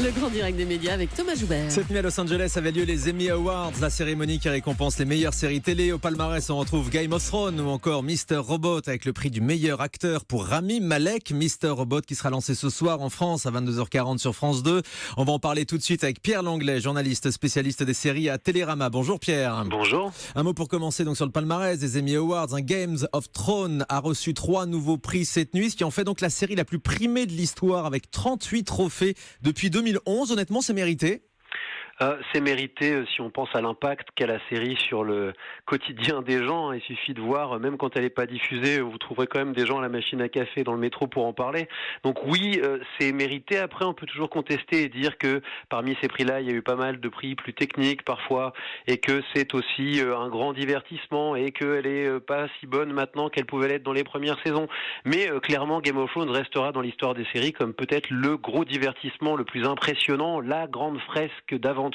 Le grand direct des médias avec Thomas Joubert. Cette nuit à Los Angeles avait lieu les Emmy Awards, la cérémonie qui récompense les meilleures séries télé. Au palmarès, on retrouve Game of Thrones ou encore Mr. Robot avec le prix du meilleur acteur pour Rami Malek. Mr. Robot qui sera lancé ce soir en France à 22h40 sur France 2. On va en parler tout de suite avec Pierre Langlais, journaliste spécialiste des séries à Télérama. Bonjour Pierre. Bonjour. Un mot pour commencer donc sur le palmarès des Emmy Awards. Games of Thrones a reçu 3 nouveaux prix cette nuit, ce qui en fait donc la série la plus primée de l'histoire avec 38 trophées depuis 2011. Honnêtement, c'est mérité. C'est mérité si on pense à l'impact qu'a la série sur le quotidien des gens. Il suffit de voir, même quand elle n'est pas diffusée, vous trouverez quand même des gens à la machine à café dans le métro pour en parler. Donc oui, c'est mérité. Après, on peut toujours contester et dire que parmi ces prix-là, il y a eu pas mal de prix plus techniques parfois, et que c'est aussi un grand divertissement et qu'elle est pas si bonne maintenant qu'elle pouvait l'être dans les premières saisons. Mais clairement, Game of Thrones restera dans l'histoire des séries comme peut-être le gros divertissement le plus impressionnant, la grande fresque d'aventure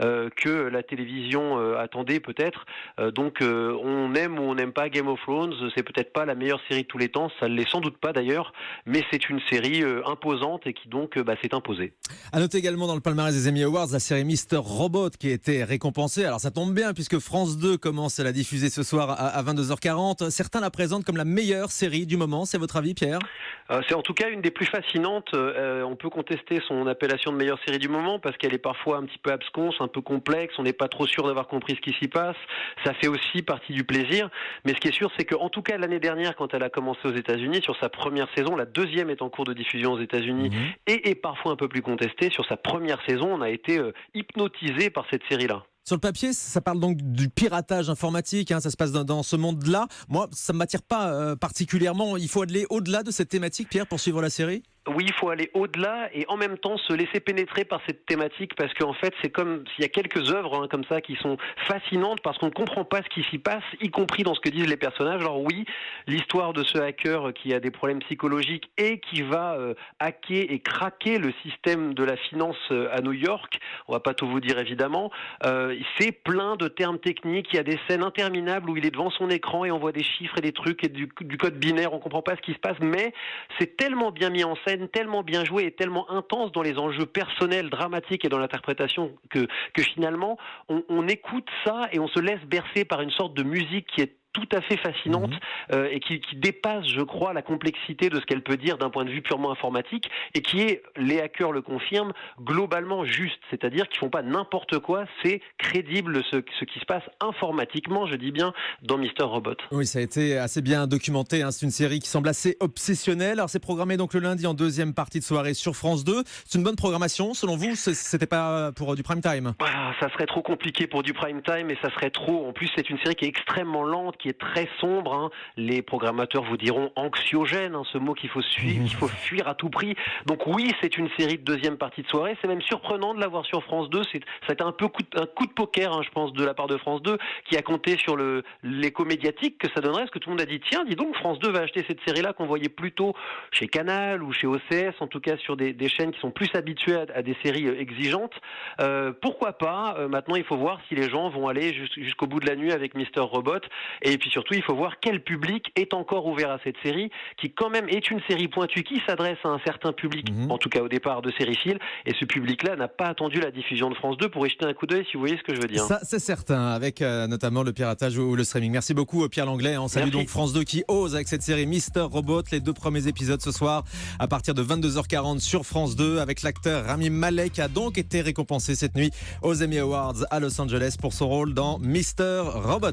que la télévision attendait peut-être. Donc on aime ou on n'aime pas Game of Thrones, c'est peut-être pas la meilleure série de tous les temps, ça ne l'est sans doute pas d'ailleurs, mais c'est une série imposante et qui donc s'est imposée. À noter également dans le palmarès des Emmy Awards la série Mr. Robot qui a été récompensée. Alors ça tombe bien puisque France 2 commence à la diffuser ce soir à 22h40. Certains la présentent comme la meilleure série du moment. C'est votre avis, Pierre ? C'est en tout cas une des plus fascinantes. On peut contester son appellation de meilleure série du moment parce qu'elle est parfois un petit peu absconse, un peu complexe, on n'est pas trop sûr d'avoir compris ce qui s'y passe. Ça fait aussi partie du plaisir. Mais ce qui est sûr, c'est qu'en tout cas l'année dernière, quand elle a commencé aux États-Unis, sur sa première saison, la deuxième est en cours de diffusion aux États-Unis et est parfois un peu plus contestée. Sur sa première saison, on a été hypnotisé par cette série-là. Sur le papier, ça parle donc du piratage informatique, ça se passe dans ce monde-là. Moi, ça ne m'attire pas particulièrement. Il faut aller au-delà de cette thématique, Pierre, pour suivre la série ? Oui, il faut aller au-delà et en même temps se laisser pénétrer par cette thématique parce qu'en fait, c'est comme s'il y a quelques œuvres comme ça qui sont fascinantes parce qu'on ne comprend pas ce qui s'y passe, y compris dans ce que disent les personnages. Alors oui, l'histoire de ce hacker qui a des problèmes psychologiques et qui va hacker et craquer le système de la finance à New York, on va pas tout vous dire évidemment, c'est plein de termes techniques, il y a des scènes interminables où il est devant son écran et on voit des chiffres et des trucs et du code binaire, on comprend pas ce qui se passe, mais c'est tellement bien mis en scène, tellement bien joué et tellement intense dans les enjeux personnels, dramatiques et dans l'interprétation que finalement on écoute ça et on se laisse bercer par une sorte de musique qui est tout à fait fascinante et qui dépasse, je crois, la complexité de ce qu'elle peut dire d'un point de vue purement informatique et qui est, les hackers le confirment, globalement juste. C'est-à-dire qu'ils font pas n'importe quoi, c'est crédible ce qui se passe informatiquement, je dis bien, dans Mr. Robot. Oui, ça a été assez bien documenté. C'est une série qui semble assez obsessionnelle. Alors c'est programmé donc le lundi en deuxième partie de soirée sur France 2. C'est une bonne programmation, selon vous ? C'était pas pour du prime time ? Ça serait trop compliqué pour du prime time et ça serait trop. En plus, c'est une série qui est extrêmement lente, qui est très sombre. Les programmateurs vous diront anxiogène, ce mot qu'il faut suivre, qu'il faut fuir à tout prix. Donc oui, c'est une série de deuxième partie de soirée. C'est même surprenant de la voir sur France 2. C'était un peu un coup de poker, je pense, de la part de France 2, qui a compté sur l'écho médiatique que ça donnerait. Parce que tout le monde a dit, tiens, dis donc, France 2 va acheter cette série-là qu'on voyait plutôt chez Canal ou chez OCS, en tout cas sur des chaînes qui sont plus habituées à des séries exigeantes. Pourquoi pas ? Maintenant, il faut voir si les gens vont aller jusqu'au bout de la nuit avec Mr. Robot. Et puis surtout, il faut voir quel public est encore ouvert à cette série, qui quand même est une série pointue, qui s'adresse à un certain public, en tout cas au départ de sériphiles, et ce public-là n'a pas attendu la diffusion de France 2 pour y jeter un coup d'œil, si vous voyez ce que je veux dire. Ça, c'est certain, avec notamment le piratage ou le streaming. Merci beaucoup, Pierre Langlais. On salue donc France 2 qui ose avec cette série Mr. Robot. Les 2 premiers épisodes ce soir, à partir de 22h40 sur France 2, avec l'acteur Rami Malek, qui a donc été récompensé cette nuit aux Emmy Awards à Los Angeles pour son rôle dans Mr. Robot.